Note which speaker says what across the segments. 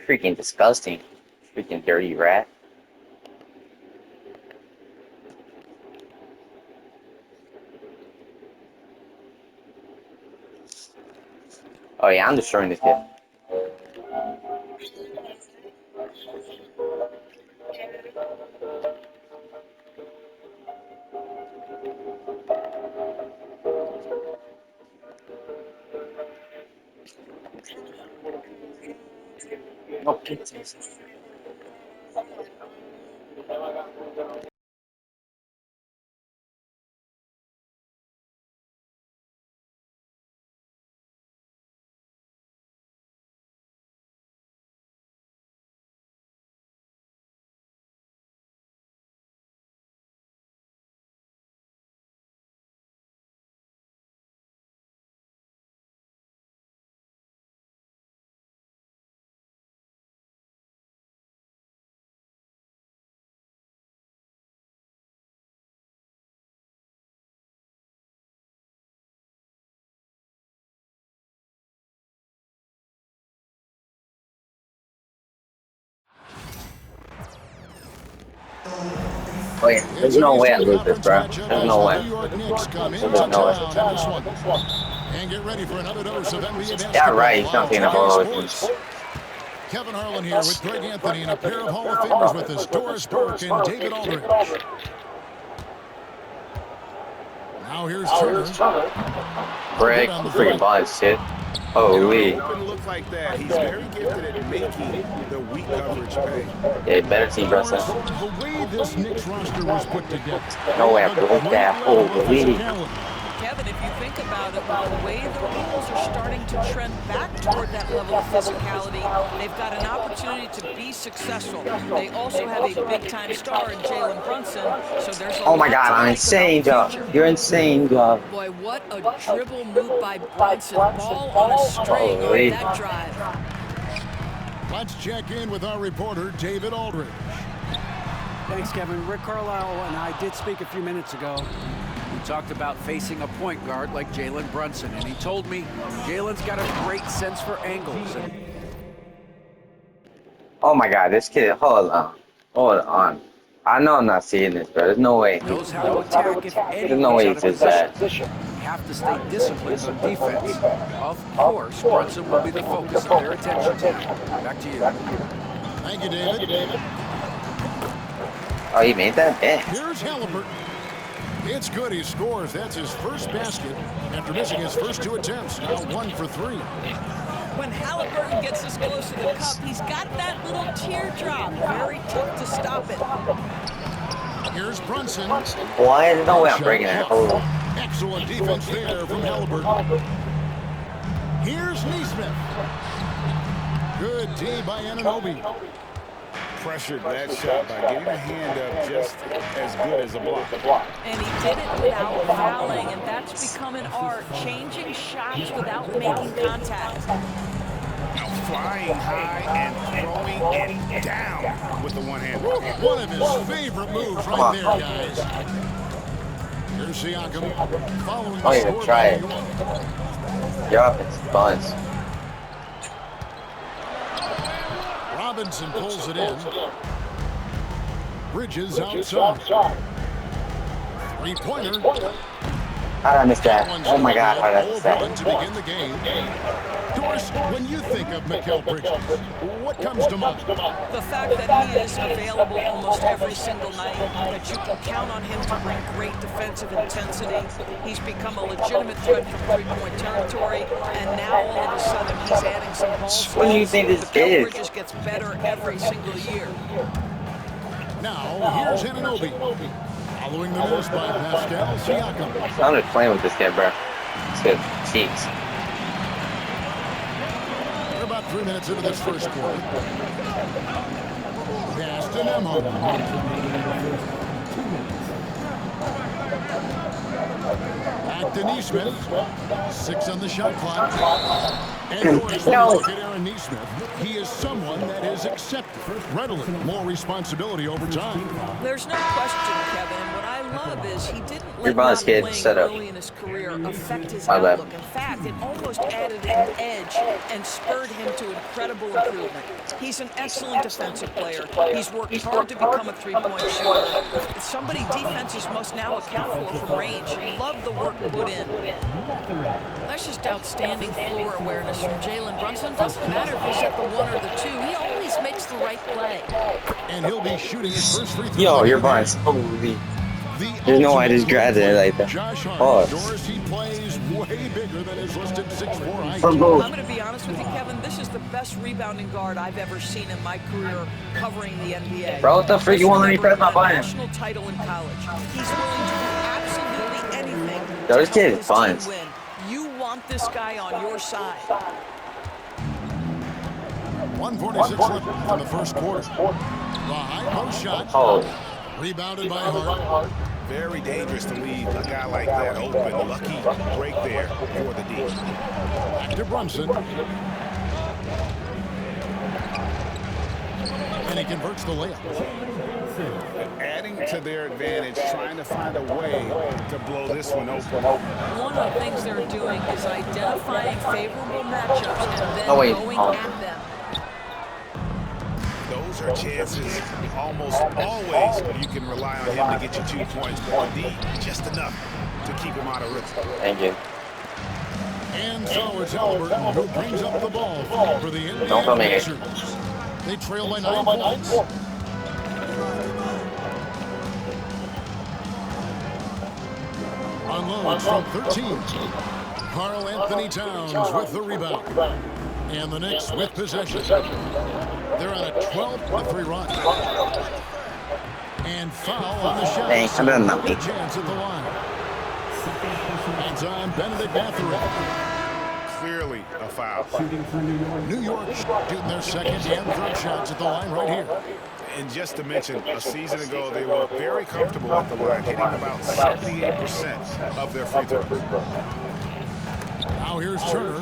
Speaker 1: freaking disgusting. Freaking dirty rat. Oh yeah, I'm destroying this kid. No, oh yeah, there's
Speaker 2: It's a
Speaker 1: no way I
Speaker 2: Eastern
Speaker 1: lose this,
Speaker 2: Conference
Speaker 1: bro.
Speaker 2: matchup
Speaker 1: There's
Speaker 2: as
Speaker 1: no
Speaker 2: the
Speaker 1: way.
Speaker 2: New York Knicks come
Speaker 1: There's
Speaker 2: into
Speaker 1: no way.
Speaker 2: town in this one. And get ready for another dose of NBA
Speaker 1: Yeah, right.
Speaker 2: basketball
Speaker 1: He's not
Speaker 2: on
Speaker 1: taking the
Speaker 2: 2K
Speaker 1: ball away from me.
Speaker 2: Sports. Kevin Harlan here with Greg Anthony and a pair of Hall of Famers with us, Doris Burke and David Aldridge. Now here's Turner.
Speaker 1: Greg, freaking ball is shit. Holy.
Speaker 3: Open look like that. He's very gifted at making the weak coverage pay.
Speaker 1: Yeah, better team, Brunson.
Speaker 2: The way this Knicks roster was put together.
Speaker 1: No way I broke that. Holy.
Speaker 4: Kevin, if you think about it, with the way the Bulls are starting to trend back toward that level of physicality, they've got an opportunity to be successful. They also have a big-time star in Jalen Brunson, so there's a
Speaker 1: Oh my
Speaker 4: lot
Speaker 1: god,
Speaker 4: to
Speaker 1: I'm
Speaker 4: like
Speaker 1: insane,
Speaker 4: about the
Speaker 1: Joe.
Speaker 4: future.
Speaker 1: You're insane, Joe.
Speaker 4: Boy, what a dribble move by Brunson. Ball on a string on that drive.
Speaker 2: Let's check in with our reporter, David Aldridge.
Speaker 5: Thanks, Kevin. Rick Carlisle and I did speak a few minutes ago. We talked about facing a point guard like Jalen Brunson, and he told me Jalen's got a great sense for angles.
Speaker 1: Oh my god, this kid, hold on. Hold on. I know I'm not seeing this, bro. There's no way.
Speaker 5: Knows how to attack if
Speaker 1: There's
Speaker 5: any
Speaker 1: no way he
Speaker 5: gets out of
Speaker 1: says that.
Speaker 5: position. You have to stay disciplined on defense. Of course, Brunson will be the focus of their attention. Back to you.
Speaker 2: Thank you, David.
Speaker 1: Oh, he made that? Yeah.
Speaker 2: Here's Halliburton. It's good. He scores. That's his first basket after missing his first two attempts. Now 1 for 3.
Speaker 4: When Halliburton gets this close to the cup, he's got that little teardrop. Very tough to stop it.
Speaker 2: Here's Brunson.
Speaker 1: Why? There's no way I'm breaking that. Hold on.
Speaker 2: Excellent defense there from Halliburton. Here's Neesmith. Good D by Anunoby.
Speaker 3: Pressured that shot by getting a hand up just as good as a block.
Speaker 4: And he did it without fouling, and that's become an art, changing shots without making contact.
Speaker 3: Now flying high and throwing it down with the one hand.
Speaker 2: One of his favorite moves right there, guys. Here's Siakam following
Speaker 1: Oh,
Speaker 2: the
Speaker 1: yeah,
Speaker 2: score
Speaker 1: try
Speaker 2: by
Speaker 1: it.
Speaker 2: New York.
Speaker 1: You're up. It's buns.
Speaker 2: Robinson pulls it in. Bridges outside. Three-pointer.
Speaker 1: How did I miss that? Oh my god, how did I miss
Speaker 2: Overrun
Speaker 1: that?
Speaker 2: to begin the game. Doris, when you think of Mikal Bridges, what comes to mind?
Speaker 4: The fact that he is available almost every single night, that you can count on him to bring great defensive intensity. He's become a legitimate threat from three-point territory, and now all of a sudden he's adding some ball.
Speaker 1: What do you think this
Speaker 4: Mikal
Speaker 1: is?
Speaker 4: Bridges gets better every single year.
Speaker 2: Now, here's Anunoby. Following the miss by Pascal Siakam.
Speaker 1: I'm just playing with this kid, bro. It's good. Cheeks.
Speaker 2: We're about 3 minutes into this first quarter. Pass to Nemo. Back to Neesmith. 6 on the shot clock. And Doris, when you look at Aaron Neesmith, he is someone that is accepted readily. More responsibility over time.
Speaker 4: There's no question, Kevin. And what I love is he didn't
Speaker 1: Your
Speaker 4: let
Speaker 1: boss
Speaker 4: not
Speaker 1: kid
Speaker 4: playing
Speaker 1: set up.
Speaker 4: early in his career affect his
Speaker 1: My bad.
Speaker 4: outlook. In fact, it almost added an edge and spurred him to incredible improvement. He's an excellent defensive player. He's worked hard to become a three-point shooter. It's somebody defenses must now account for from range. Love the work put in. That's just outstanding floor awareness from Jalen Brunson. Doesn't matter if he's at the 1 or the 2. He always makes the right play.
Speaker 2: And he'll be shooting his first free throw.
Speaker 1: Yo, your bar's holy. There's no way I just grabbed it like that.
Speaker 2: Josh Hart.
Speaker 1: Oh.
Speaker 2: Doris, he plays way bigger than his listed 6'4" height.
Speaker 1: From both.
Speaker 4: I'm going to be honest with you, Kevin. This is the best rebounding guard I've ever seen in my career covering the NBA.
Speaker 1: Bro, what the freak you want to let me press my button?
Speaker 4: National title in college. He's willing to do absolutely anything.
Speaker 1: Yo, this
Speaker 4: to
Speaker 1: kid
Speaker 4: help
Speaker 1: is
Speaker 4: his
Speaker 1: fun.
Speaker 4: team win. You want this guy on your side.
Speaker 2: 1:46 left in the first quarter. The high post shot.
Speaker 1: Oh,
Speaker 2: Rebounded by Hart.
Speaker 3: Very dangerous to leave a guy like that open. Lucky break there for the D.
Speaker 2: Back to Brunson. And he converts the layup.
Speaker 3: Adding to their advantage, trying to find a way to blow this one open.
Speaker 4: One of the things they're doing is identifying favorable matchups and then
Speaker 1: Oh, wait.
Speaker 4: going
Speaker 1: Oh.
Speaker 4: at them.
Speaker 3: Those are chances almost always you can rely on him to get you 2 points, but D just enough to keep him out of rhythm.
Speaker 1: thank you.
Speaker 2: And so it's Halliburton who brings up the ball for the
Speaker 1: Don't tell
Speaker 2: Indiana
Speaker 1: me.
Speaker 2: Pacers. They trail by 9 points. Unloads from 13. Karl Anthony Towns with the rebound. And the Knicks with possession. They're on a 12-3 run. And foul on the shot.
Speaker 1: Thanks, I'm done now.
Speaker 2: Good chance at the line. It's on Benedict Mathurin.
Speaker 3: Clearly a foul.
Speaker 2: New York shooting their second and third shots at the line right here.
Speaker 3: And just to mention, a season ago, they were very comfortable at the line, hitting about 78% of their free throws.
Speaker 2: Now here's Turner.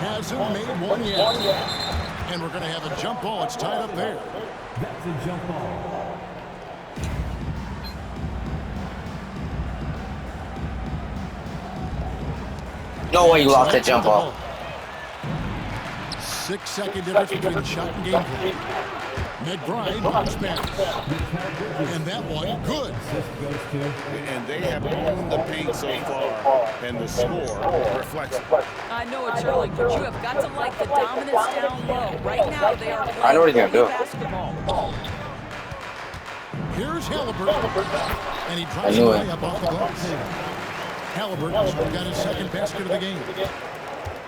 Speaker 2: Hasn't made one yet. And we're going to have a jump ball. It's tied up there.
Speaker 6: That's a jump ball.
Speaker 1: No way you lost that jump ball.
Speaker 2: 6-second difference between shot and gameplay. McBride bounce pass. And that one, good.
Speaker 3: And they have owned the paint so far, and the score reflects it.
Speaker 4: I know it's early, but you have got to like the dominance down low. Right now, they are
Speaker 1: I know what he's
Speaker 4: playing
Speaker 1: gonna do.
Speaker 4: basketball.
Speaker 2: Here's Halliburton. And he drives
Speaker 1: knew
Speaker 2: the
Speaker 1: it.
Speaker 2: layup off the glass. Halliburton's got his second basket of the game.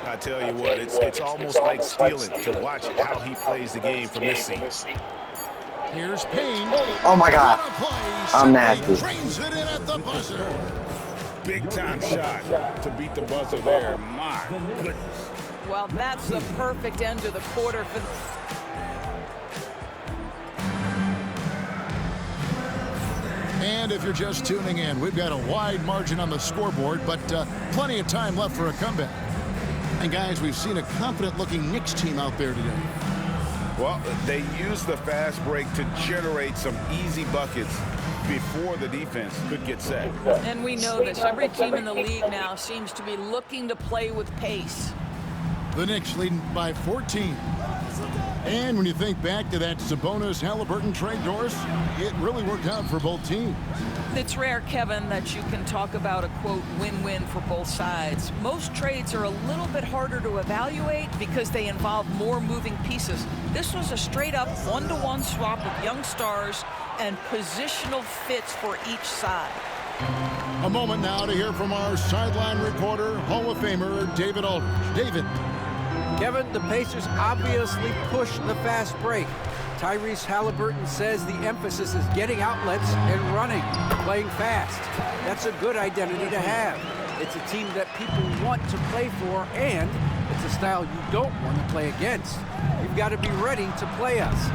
Speaker 3: I tell you what, it's almost like stealing to watch how he plays the game from this seat.
Speaker 2: Here's Payne.
Speaker 1: Oh my God.
Speaker 2: What a play.
Speaker 1: I'm
Speaker 2: Simply
Speaker 1: nasty.
Speaker 2: Trains it in at the buzzer.
Speaker 3: Big time shot to beat the buzzer there. My goodness.
Speaker 4: Well, that's the perfect end to the quarter for
Speaker 2: And if you're just tuning in, we've got a wide margin on the scoreboard, but plenty of time left for a comeback. And guys, we've seen a confident-looking Knicks team out there today.
Speaker 3: Well, they used the fast break to generate some easy buckets before the defense could get set.
Speaker 4: And we know this. Every team in the league now seems to be looking to play with pace.
Speaker 2: The Knicks leading by 14. And when you think back to that Sabonis-Halliburton trade, Doris, it really worked out for both teams.
Speaker 4: It's rare, Kevin, that you can talk about a, quote, win-win for both sides. Most trades are a little bit harder to evaluate because they involve more moving pieces. This was a straight-up one-to-one swap of young stars and positional fits for each side.
Speaker 2: A moment now to hear from our sideline reporter, Hall of Famer David Aldridge. David.
Speaker 5: Kevin, the Pacers obviously pushed the fast break. Tyrese Halliburton says the emphasis is getting outlets and running, playing fast. That's a good identity to have. It's a team that people want to play for, and it's a style you don't want to play against. You've got to be ready to play us.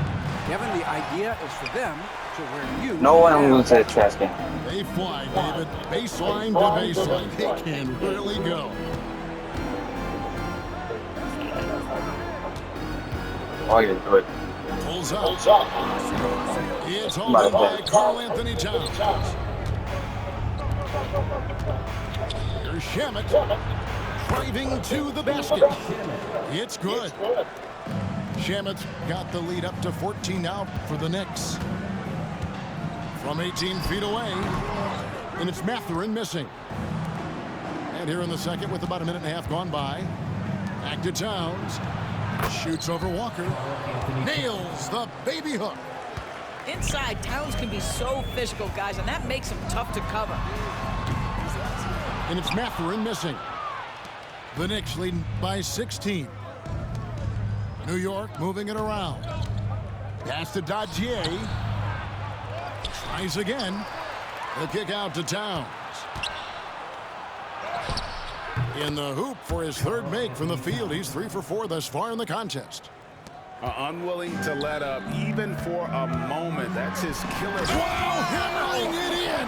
Speaker 5: Kevin, the idea is for them to where you
Speaker 1: No one
Speaker 5: are now.
Speaker 1: will say trash can.
Speaker 2: They fly, David. Baseline to baseline. They can really go.
Speaker 1: Oh, you do it.
Speaker 2: Pulls up. It's hauled in by Karl Anthony Towns. Here's Shamet driving to the basket. It's good. Shamet's got the lead up to 14 now for the Knicks. From 18 feet away, and it's Mathurin missing. And here in the second with about a minute and a half gone by, back to Towns. Shoots over Walker. Nails the baby hook.
Speaker 4: Inside, Towns can be so physical, guys, and that makes him tough to cover.
Speaker 2: And it's Mathurin missing. The Knicks leading by 16. New York moving it around. Pass to Dadier. Tries again. The kick out to Towns. In the hoop for his third make from the field. He's 3 for 4 thus far in the contest.
Speaker 3: Unwilling to let up even for a moment. That's his killer.
Speaker 2: Wow, hammering it in.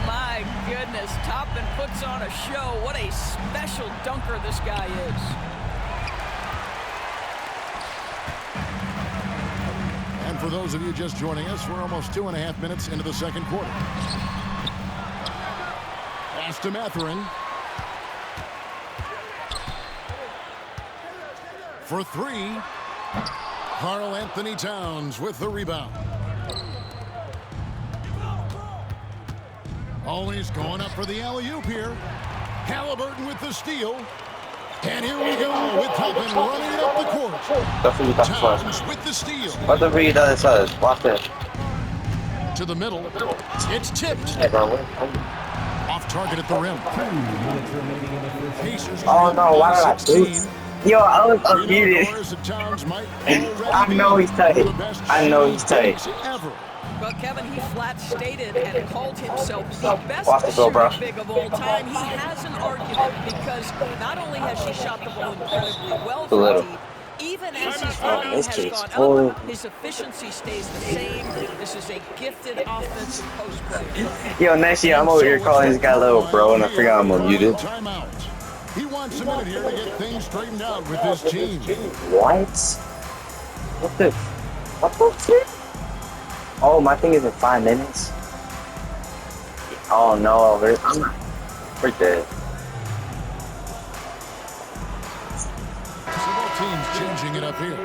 Speaker 4: My goodness, Toppin puts on a show. What a special dunker this guy is.
Speaker 2: And for those of you just joining us, we're almost 2.5 minutes into the second quarter. Pass to Mathurin. For 3, Karl Anthony Towns with the rebound. Always going up for the alley-oop here. Halliburton with the steal. And here we go with Toppin running it up the court.
Speaker 1: That's what we got
Speaker 2: Towns
Speaker 1: first.
Speaker 2: with the steal.
Speaker 1: What the read that says? Watch it.
Speaker 2: To the middle. It's tipped.
Speaker 1: Hey, bro.
Speaker 2: Off target at the rim. Pacers
Speaker 1: Oh no, why did I
Speaker 2: 16.
Speaker 1: shoot? Yo, I was unmuted. I know he's tight. I know he's tight.
Speaker 4: Well, Kevin, he flat stated and called himself the best
Speaker 1: Watch the goal, bro.
Speaker 4: shooting big of all time. He has an argument because not only has she shot the ball incredibly well for the team, even as his volume
Speaker 1: this
Speaker 4: has
Speaker 1: kid's
Speaker 4: gone
Speaker 1: full.
Speaker 4: up, his efficiency stays the same. This is a gifted offensive post player.
Speaker 1: Yo, next year I'm over here calling this guy little bro, and I forgot I'm unmuted.
Speaker 2: Timeout. He wants a minute here to get things straightened out with his team.
Speaker 1: What? What the shit? Oh, my thing is in 5 minutes. Oh no, we're dead.
Speaker 2: So both teams changing it up here.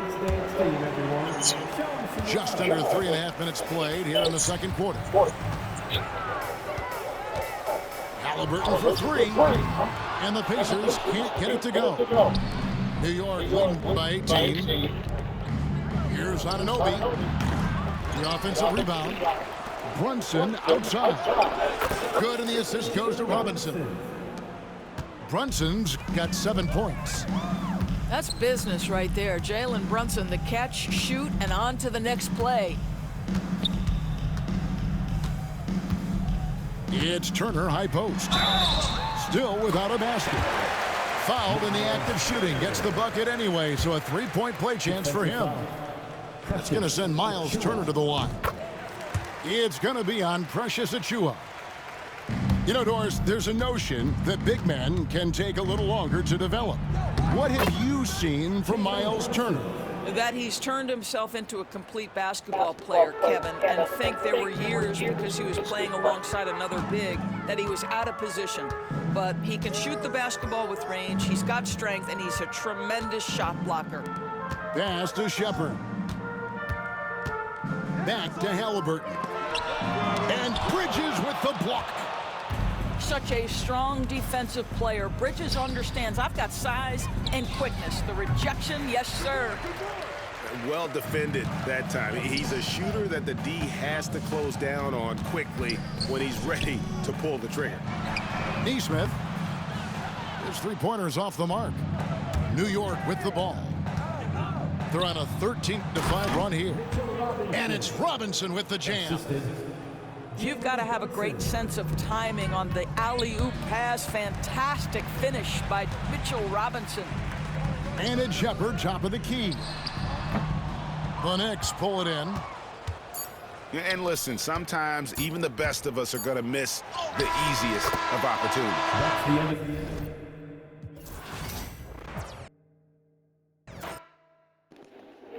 Speaker 2: Just under 3.5 minutes played here in the second quarter. Halliburton for 3. And the Pacers can't get it to go. New York leading by 18. Here's Anunoby. The offensive rebound. Brunson outside. Good, and the assist goes to Robinson. Brunson's got 7 points.
Speaker 4: That's business right there. Jalen Brunson, the catch, shoot, and on to the next play.
Speaker 2: It's Turner, high post. Still without a basket. Fouled in the act of shooting. Gets the bucket anyway, so a 3-point play chance for him. That's going to send Miles Turner to the line. It's going to be on Precious Achiuwa. You know, Doris, there's a notion that big men can take a little longer to develop. What have you seen from Miles Turner?
Speaker 4: That he's turned himself into a complete basketball player, Kevin, and think there were years because he was playing alongside another big that he was out of position. But he can shoot the basketball with range, he's got strength, and he's a tremendous shot blocker.
Speaker 2: Pass to Shepard. Back to Halliburton. And Bridges with the block.
Speaker 4: Such a strong defensive player. Bridges understands I've got size and quickness. The rejection, yes, sir.
Speaker 3: Well defended that time. He's a shooter that the D has to close down on quickly when he's ready to pull the trigger.
Speaker 2: Neesmith. His 3-pointers off the mark. New York with the ball. They're on a 13-5 run here. And it's Robinson with the jam.
Speaker 4: You've got to have a great sense of timing on the alley-oop pass. Fantastic finish by Mitchell Robinson.
Speaker 2: And it's Shepard, top of the key. The Knicks pull it in.
Speaker 3: Yeah, and listen, sometimes even the best of us are going to miss the easiest of opportunities.
Speaker 6: That's the end of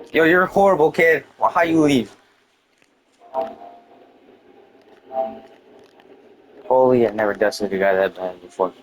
Speaker 6: the
Speaker 1: Yo, you're a horrible kid. Well, how you leave? Holy, I never dusted a guy that bad before.